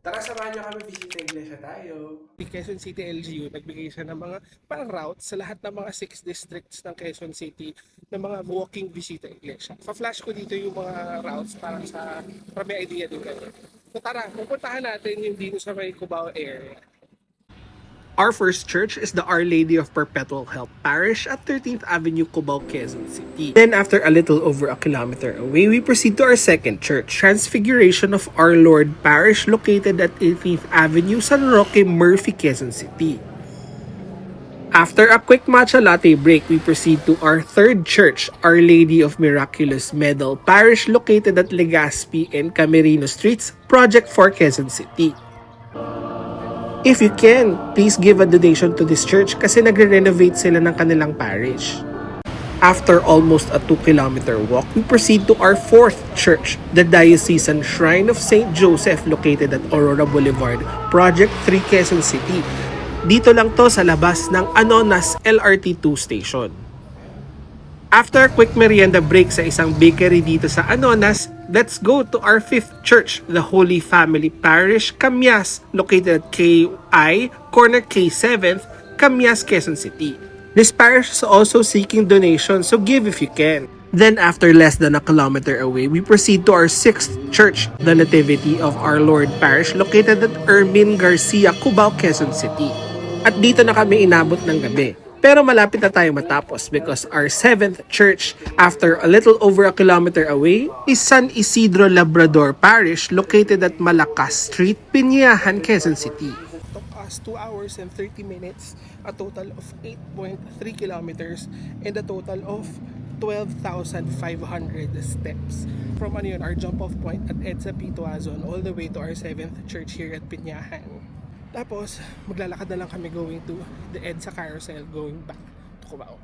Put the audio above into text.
Tara, samahan nyo kami, bisita iglesia tayo. Quezon City LGU, nagbigay siya ng mga routes sa lahat ng mga 6 districts ng Quezon City ng mga walking bisita iglesia. Pa-flash ko dito yung mga routes para may idea din kayo. So tara, pupuntahan natin yung dito sa may Cubao area. Our first church is the Our Lady of Perpetual Help Parish at 13th Avenue, Cubao, Quezon City. Then after a little over a kilometer away, we proceed to our second church, Transfiguration of Our Lord Parish, located at 18th Avenue, San Roque, Murphy, Quezon City. After a quick matcha latte break, we proceed to our third church, Our Lady of Miraculous Medal Parish, located at Legazpi and Camerino Streets, Project 4, Quezon City. If you can, please give a donation to this church kasi nagre-renovate sila ng kanilang parish. After almost a 2-kilometer walk, we proceed to our fourth church, the Diocesan Shrine of St. Joseph, located at Aurora Boulevard, Project 3, Quezon City. Dito lang to sa labas ng Anonas LRT2 station. After a quick merienda break sa isang bakery dito sa Anonas, let's go to our fifth church, the Holy Family Parish, Camias, located at KI, corner K7th, Camias, Quezon City. This parish is also seeking donations, so give if you can. Then after less than a kilometer away, we proceed to our sixth church, the Nativity of Our Lord Parish, located at Ermin Garcia, Cubao, Quezon City. At dito na kami inabot ng gabi. Pero malapit na tayo matapos because our seventh church, after a little over a kilometer away, is San Isidro Labrador Parish, located at Malacas Street, Piñahan, Quezon City. It took us 2 hours and 30 minutes, a total of 8.3 kilometers, and a total of 12,500 steps from our jump-off point at EDSA Pituazon all the way to our seventh church here at Piñahan. Tapos, maglalakad na lang kami going to the EDSA carousel going back to Cubao.